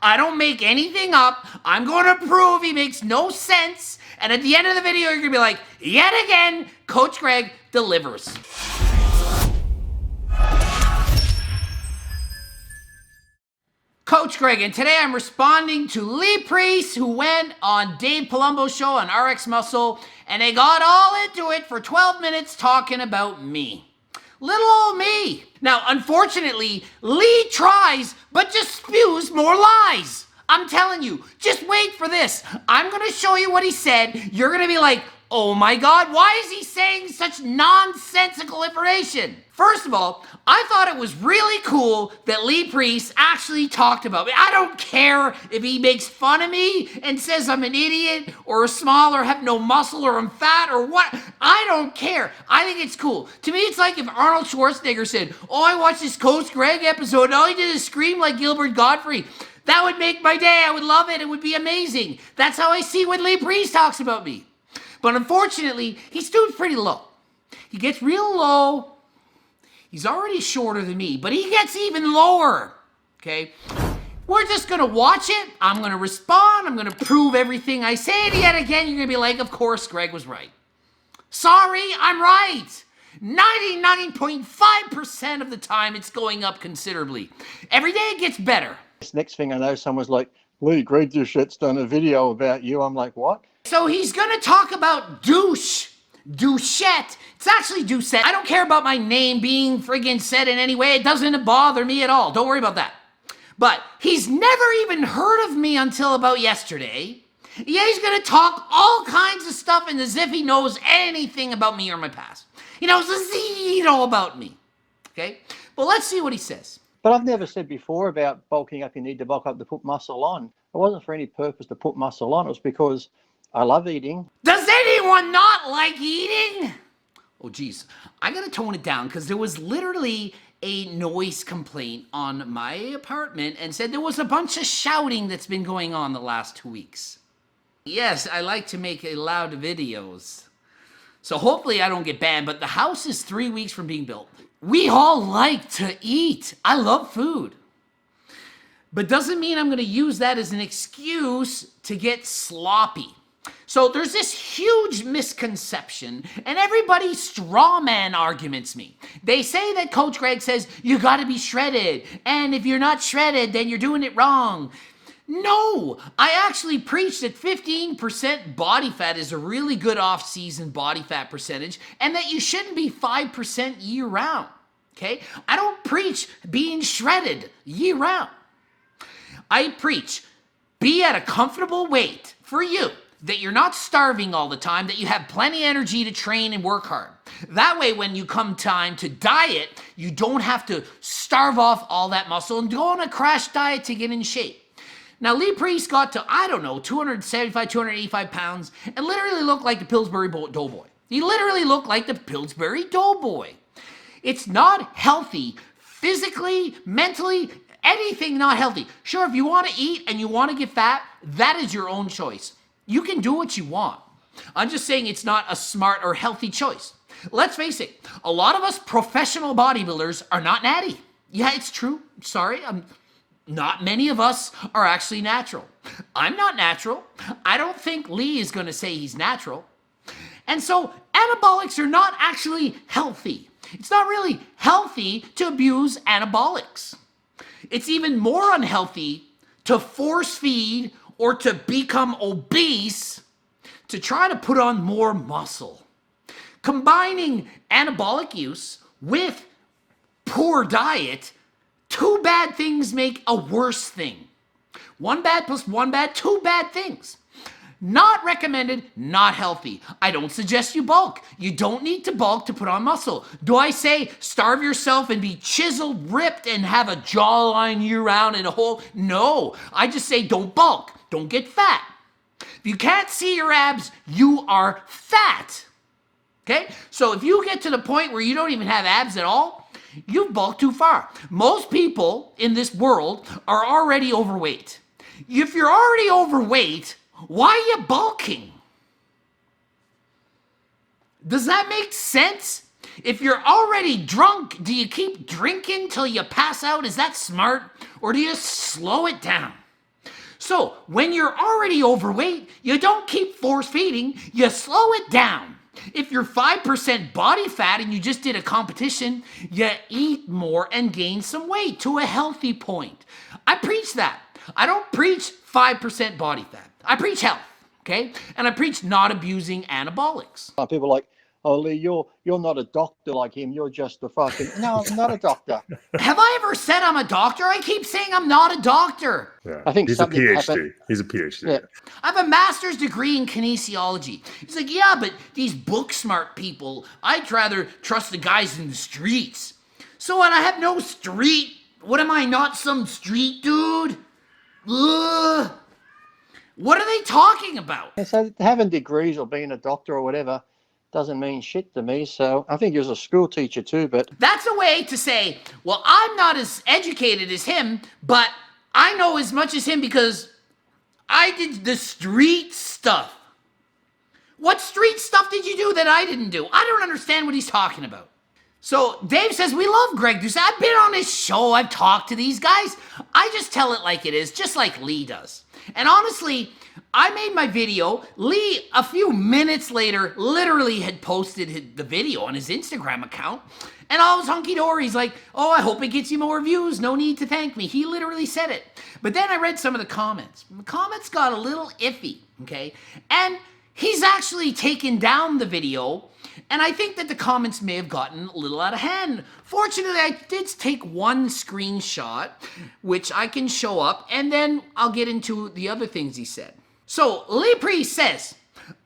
I don't make anything up. I'm going to prove he makes no sense. And at the end of the video, you're going to be like, yet again, Coach Greg delivers. Coach Greg, and today I'm responding to Lee Priest, who went on Dave Palumbo's show on RX Muscle, and they got all into it for 12 minutes talking about me. Little old me. Now, unfortunately, Lee tries, but just spews more lies. I'm telling you, just wait for this. I'm going to show you what he said. You're going to be like, oh my God, why is he saying such nonsensical information? First of all, I thought it was really cool that Lee Priest actually talked about me. I don't care if he makes fun of me and says I'm an idiot or small or have no muscle or I'm fat or what. I don't care. I think it's cool. To me, it's like if Arnold Schwarzenegger said, oh, I watched this Coach Greg episode and all he did is scream like Gilbert Gottfried. That would make my day. I would love it. It would be amazing. That's how I see when Lee Priest talks about me. But unfortunately, he stoops pretty low. He gets real low. He's already shorter than me, but he gets even lower, okay? We're just going to watch it. I'm going to respond. I'm going to prove everything I say. And yet again, you're going to be like, of course, Greg was right. Sorry, I'm right. 99.5% of the time, it's going up considerably. Every day it gets better. This next thing I know, someone's like, Lee, Greg Doucette's done a video about you. I'm like, what? So he's going to talk about Doucette. It's actually Doucette. I don't care about my name being friggin' said in any way. It doesn't bother me at all. Don't worry about that. But he's never even heard of me until about yesterday. Yeah, he's going to talk all kinds of stuff and as if he knows anything about me or my past. He knows zero about me. Okay? Well, let's see what he says. But I've never said before about bulking up, you need to bulk up to put muscle on. It wasn't for any purpose to put muscle on. It was because I love eating. Does anyone not like eating? Oh, geez. I got to tone it down because there was literally a noise complaint on my apartment and said there was a bunch of shouting that's been going on the last 2 weeks. Yes, I like to make loud videos. So hopefully I don't get banned, but the house is 3 weeks from being built. We all like to eat. I love food. But doesn't mean I'm going to use that as an excuse to get sloppy. So there's this huge misconception, and everybody straw man arguments me. They say that Coach Greg says, you got to be shredded, and if you're not shredded, then you're doing it wrong. No, I actually preach that 15% body fat is a really good off-season body fat percentage, and that you shouldn't be 5% year-round, okay? I don't preach being shredded year-round. I preach be at a comfortable weight for you, that you're not starving all the time, that you have plenty of energy to train and work hard. That way, when you come time to diet, you don't have to starve off all that muscle and go on a crash diet to get in shape. Now, Lee Priest got to, 275, 285 pounds and literally looked like the Pillsbury Doughboy. He literally looked like the Pillsbury Doughboy. It's not healthy physically, mentally, anything not healthy. Sure, if you want to eat and you want to get fat, that is your own choice. You can do what you want. I'm just saying it's not a smart or healthy choice. Let's face it, a lot of us professional bodybuilders are not natty. Yeah, it's true. Sorry, not many of us are actually natural. I'm not natural. I don't think Lee is going to say he's natural. And so anabolics are not actually healthy. It's not really healthy to abuse anabolics. It's even more unhealthy to force feed or to become obese to try to put on more muscle. Combining anabolic use with poor diet, two bad things make a worse thing. One bad plus one bad, two bad things. Not recommended, not healthy. I don't suggest you bulk. You don't need to bulk to put on muscle. Do I say starve yourself and be chiseled, ripped, and have a jawline year-round and a whole? No. I just say don't bulk. Don't get fat. If you can't see your abs, you are fat. Okay? So if you get to the point where you don't even have abs at all, you've bulked too far. Most people in this world are already overweight. If you're already overweight, why are you bulking? Does that make sense? If you're already drunk, do you keep drinking till you pass out? Is that smart? Or do you slow it down? So when you're already overweight, you don't keep force feeding, you slow it down. If you're 5% body fat and you just did a competition, you eat more and gain some weight to a healthy point. I preach that. I don't preach 5% body fat. I preach health, okay? And I preach not abusing anabolics. People are like, oh, Lee, you're not a doctor like him. You're just a fucking... No, I'm not a doctor. Have I ever said I'm a doctor? I keep saying I'm not a doctor. Yeah. I think he's a something PhD. happened. He's a PhD. Yeah. I have a master's degree in kinesiology. He's like, yeah, but these book smart people, I'd rather trust the guys in the streets. So what, I have no street? What am I, not some street dude? Ugh. What are they talking about? Yeah, so having degrees or being a doctor or whatever doesn't mean shit to me. So I think he was a school teacher too, but That's a way to say, well, I'm not as educated as him, but I know as much as him because I did the street stuff. What street stuff did you do that I didn't do? I don't understand what he's talking about. So Dave says, we love Greg Doucette. I've been on his show. I've talked to these guys. I just tell it like it is, just like Lee does. And honestly, I made my video. Lee, a few minutes later, literally had posted the video on his Instagram account. And I was hunky-dory. He's like, oh, I hope it gets you more views. No need to thank me. He literally said it. But then I read some of the comments. The comments got a little iffy, okay? And he's actually taken down the video. And I think that the comments may have gotten a little out of hand. Fortunately, I did take one screenshot, which I can show up, and then I'll get into the other things he said. So, Lee Priest says,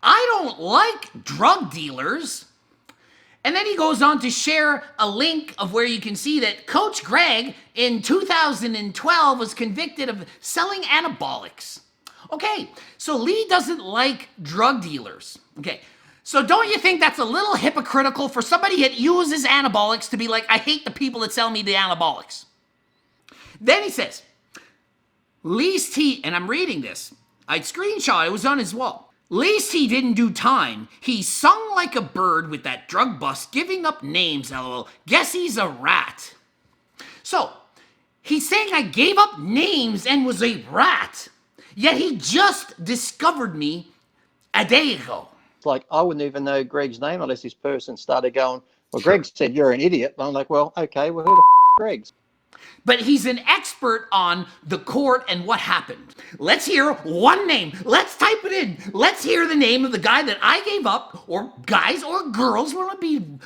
I don't like drug dealers. And then he goes on to share a link of where you can see that Coach Greg in 2012 was convicted of selling anabolics. Okay, so Lee doesn't like drug dealers. Okay, so don't you think that's a little hypocritical for somebody that uses anabolics to be like, I hate the people that sell me the anabolics? Then he says, least he, and I'm reading this, I screenshot, it was on his wall. Least he didn't do time. He sung like a bird with that drug bust, giving up names, lol. Guess he's a rat. So, he's saying I gave up names and was a rat. Yet he just discovered me a day ago. it's like I wouldn't even know Greg's name unless this person started going, well, Greg said you're an idiot. And I'm like, well, okay, well, who the Greg's? But he's an expert on the court and what happened. Let's hear one name. Let's type it in. Let's hear the name of the guy that I gave up, or guys or girls,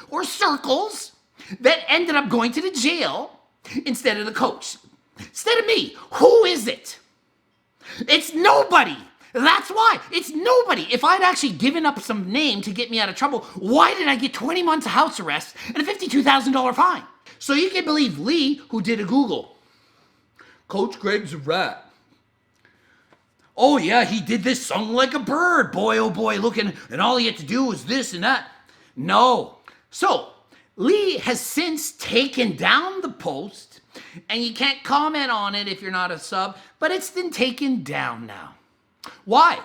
or circles, that ended up going to the jail instead of the coach. Instead of me. Who is it? It's nobody. That's why. It's nobody. If I'd actually given up some name to get me out of trouble, why did I get 20 months of house arrest and a $52,000 fine? So you can believe Lee, who did a Google. Coach Greg's a rat. Oh yeah, he did this sung like a bird. Boy, oh boy, looking, and all he had to do was this and that. No. So, Lee has since taken down the post, and you can't comment on it if you're not a sub, but it's been taken down now. Why?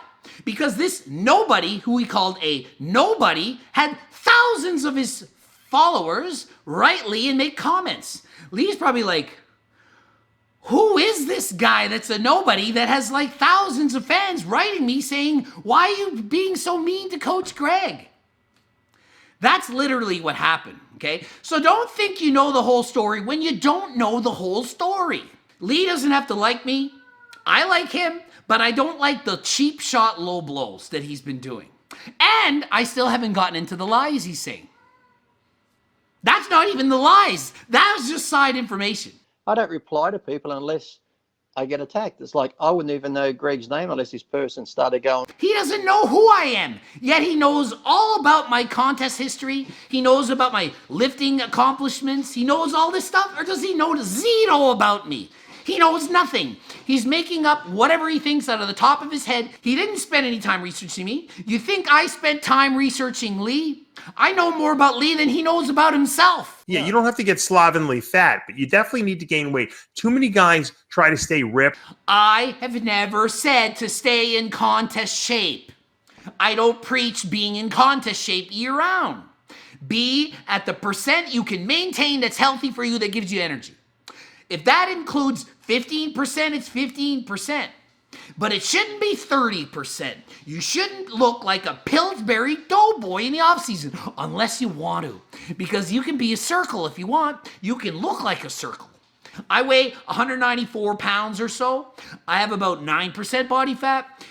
Because this nobody, who he called a nobody, had thousands of his followers write Lee and make comments. Lee's probably like, who is this guy that's a nobody that has like thousands of fans writing me saying, why are you being so mean to Coach Greg? That's literally what happened, okay? So don't think you know the whole story when you don't know the whole story. Lee doesn't have to like me. I like him, but I don't like the cheap shot low blows that he's been doing. And I still haven't gotten into the lies he's saying. That's not even the lies. That was just side information. I don't reply to people unless I get attacked. It's like I wouldn't even know Greg's name unless this person started going, He doesn't know who I am, yet he knows all about my contest history. He knows about my lifting accomplishments. He knows all this stuff, or does he know zero about me? He knows nothing. He's making up whatever he thinks out of the top of his head. He didn't spend any time researching me. You think I spent time researching Lee? I know more about Lee than he knows about himself. Yeah, you don't have to get slovenly fat, but you definitely need to gain weight. Too many guys try to stay ripped. I have never said to stay in contest shape. I don't preach being in contest shape year round. Be at the percent you can maintain that's healthy for you, that gives you energy. If that includes 15%, it's 15%. But it shouldn't be 30%. You shouldn't look like a Pillsbury Doughboy in the off-season unless you want to. Because you can be a circle if you want. You can look like a circle. I weigh 194 pounds or so. I have about 9% body fat.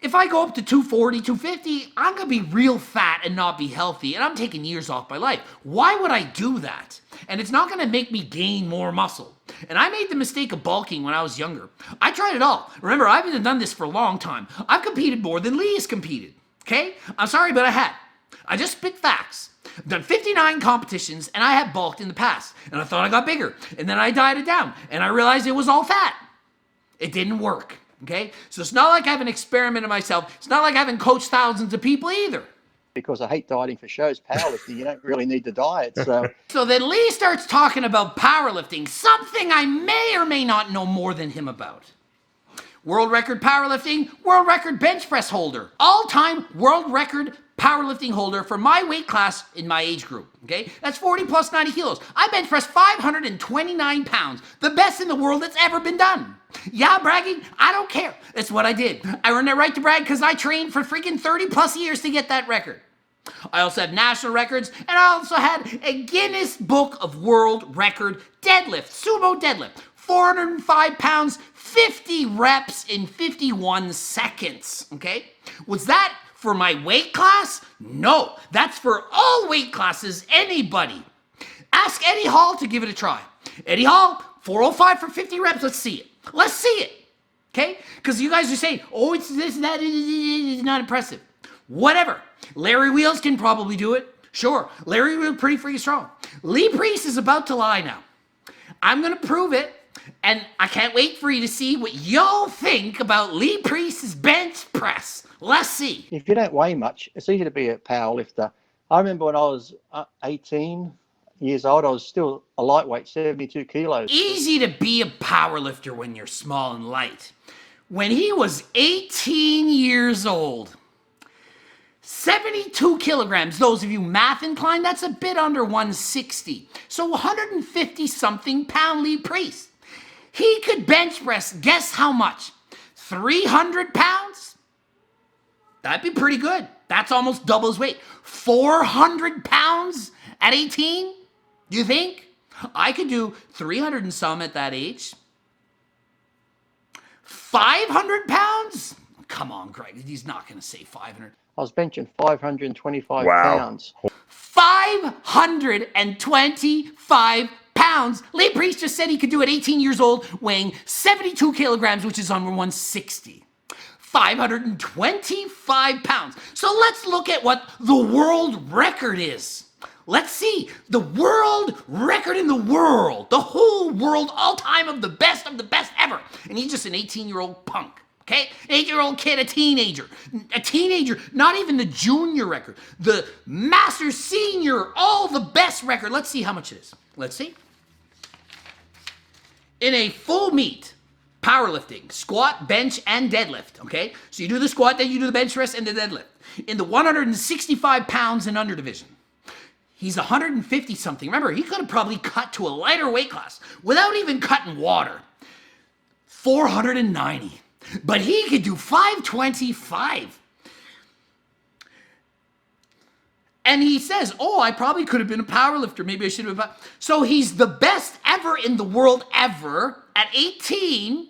If I go up to 240, 250, I'm going to be real fat and not be healthy, and I'm taking years off my life. Why would I do that? And it's not going to make me gain more muscle. And I made the mistake of bulking when I was younger. I tried it all. Remember, I've been done this for a long time. I've competed more than Lee has competed. Okay? I'm sorry, but I had. I just spit facts. I've done 59 competitions, and I have bulked in the past. And I thought I got bigger. And then I dieted down, and I realized it was all fat. It didn't work. Okay? So it's not like I haven't experimented myself. It's not like I haven't coached thousands of people either. Because I hate dieting for shows. Powerlifting, you don't really need to diet. So then Lee starts talking about powerlifting, something I may or may not know more than him about. World record powerlifting, world record bench press holder, all-time world record powerlifting holder for my weight class in my age group. Okay? That's 40 plus 90 kilos. I bench pressed 529 pounds, the best in the world that's ever been done. Yeah, bragging? I don't care. That's what I did. I earned that right to brag because I trained for freaking 30 plus years to get that record. I also have national records, and I also had a Guinness Book of World Record deadlift, sumo deadlift, 405 pounds, 50 reps in 51 seconds, okay? Was that for my weight class? No, that's for all weight classes, anybody. Ask Eddie Hall to give it a try. Eddie Hall, 405 for 50 reps, let's see it. Let's see it, okay? Because you guys are saying, oh, it's this, that, it's not impressive. Whatever. Larry Wheels can probably do it. Sure, Larry Wheels pretty freaking strong. Lee Priest is about to lie now. I'm going to prove it, and I can't wait for you to see what y'all think about Lee Priest's bench press. Let's see. If you don't weigh much, it's easy to be a power lifter. I remember when I was 18 years old, I was still a lightweight, 72 kilos. Easy to be a power lifter when you're small and light. When he was 18 years old, 72 kilograms, those of you math inclined, that's a bit under 160. So 150 something pound Lee Priest. He could bench press, guess how much? 300 pounds? That'd be pretty good. That's almost double his weight. 400 pounds at 18? You think? I could do 300 and some at that age. 500 pounds? Come on, Greg. He's not going to say 500. I was benching 525 Wow. pounds. 525 pounds. Lee Priest just said he could do it 18 years old, weighing 72 kilograms, which is under 160. 525 pounds. So let's look at what the world record is. Let's see the world record in the world, the whole world, all time of the best ever. And he's just an 18-year-old punk. Okay? An 8-year-old kid, a teenager, not even the junior record, the master, senior, all the best record. Let's see how much it is. Let's see. In a full meet, powerlifting, squat, bench, and deadlift, okay? So you do the squat, then you do the bench press and the deadlift. In the 165 pounds and under division, he's 150 something. Remember, he could have probably cut to a lighter weight class without even cutting water. 490. But he could do 525. And he says, oh, I probably could have been a power lifter. Maybe I should have been. So he's the best ever in the world ever at 18.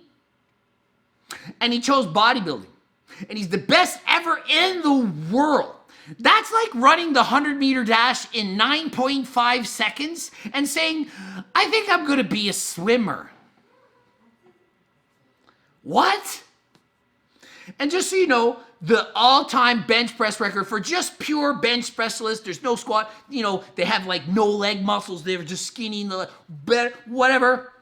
And he chose bodybuilding. And he's the best ever in the world. That's like running the 100-meter dash in 9.5 seconds and saying, I think I'm going to be a swimmer. What? And just so you know, the all-time bench press record for just pure bench specialists, there's no squat, they have like no leg muscles, they're just skinny, whatever,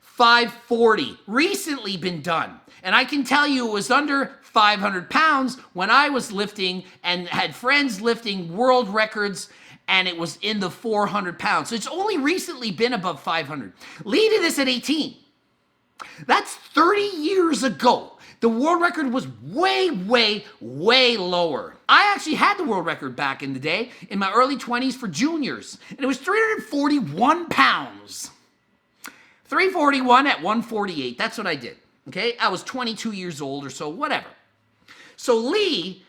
540, recently been done. And I can tell you it was under 500 pounds when I was lifting and had friends lifting world records, and it was in the 400 pounds. So it's only recently been above 500. Lee did this at 18. That's 30 years ago. The world record was way, way, way lower. I actually had the world record back in the day, in my early 20s for juniors, and it was 341 pounds. 341 at 148, that's what I did. Okay, I was 22 years old or so, whatever. So Lee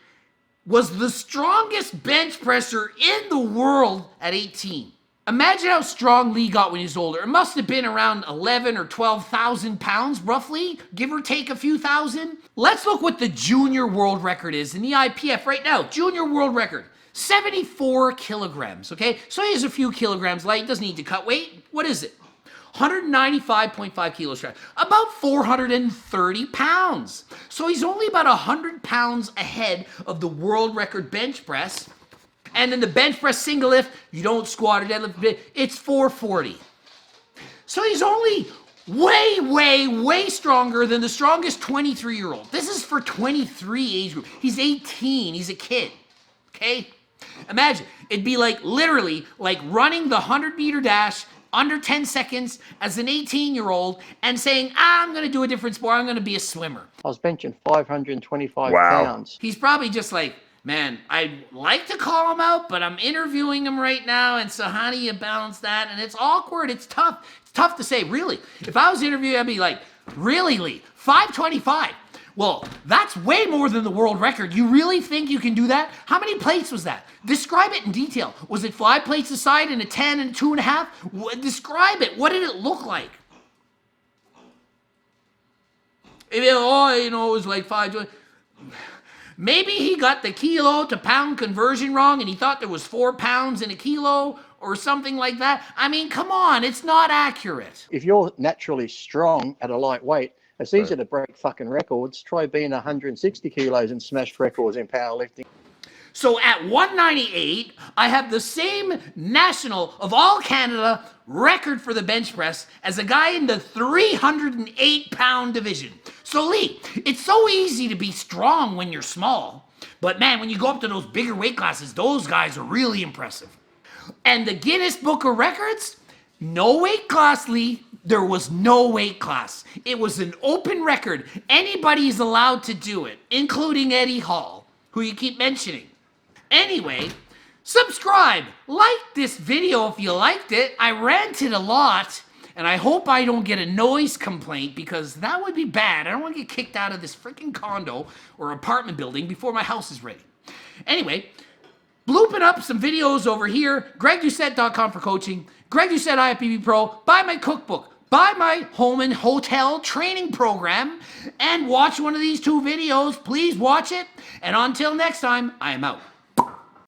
was the strongest bench presser in the world at 18. Imagine how strong Lee got when he was older. It must have been around 11 or 12,000 pounds, roughly, give or take a few thousand. Let's look what the junior world record is in the IPF right now. Junior world record, 74 kilograms, okay? So he's a few kilograms light, doesn't need to cut weight. What is it? 195.5 kilos, about 430 pounds. So he's only about 100 pounds ahead of the world record bench press. And then the bench press single lift, you don't squat or deadlift, it's 440. So he's only way, way, way stronger than the strongest 23-year-old. This is for 23 age group. He's 18, he's a kid, okay? Imagine, it'd be like literally like running the 100-meter dash under 10 seconds as an 18-year-old and saying, I'm going to do a different sport. I'm going to be a swimmer. I was benching 525 Wow. pounds. He's probably just like, man, I'd like to call him out, but I'm interviewing him right now. And so how do you balance that? And it's awkward. It's tough. It's tough to say, really. If I was interviewing, I'd be like, really, Lee? 525? Well, that's way more than the world record. You really think you can do that? How many plates was that? Describe it in detail. Was it 5 plates a side and a 10 and a 2.5? Describe it. What did it look like? It was like 5. Maybe he got the kilo to pound conversion wrong and he thought there was 4 pounds in a kilo or something like that. I mean, come on, it's not accurate. If you're naturally strong at a light weight, it's easy to break fucking records. Try being 160 kilos and smash records in powerlifting. So at 198, I have the same national of all Canada record for the bench press as a guy in the 308-pound division. So Lee, it's so easy to be strong when you're small, but man, when you go up to those bigger weight classes, those guys are really impressive. And the Guinness Book of Records, no weight class, Lee. There was no weight class. It was an open record. Anybody's allowed to do it, including Eddie Hall, who you keep mentioning. Anyway, subscribe, like this video if you liked it. I ranted a lot, and I hope I don't get a noise complaint because that would be bad. I don't want to get kicked out of this freaking condo or apartment building before my house is ready. Anyway, blooping up some videos over here, GregDoucette.com for coaching, Greg Doucette IFBB Pro, buy my cookbook, buy my home and hotel training program, and watch one of these 2 videos. Please watch it, and until next time, I am out.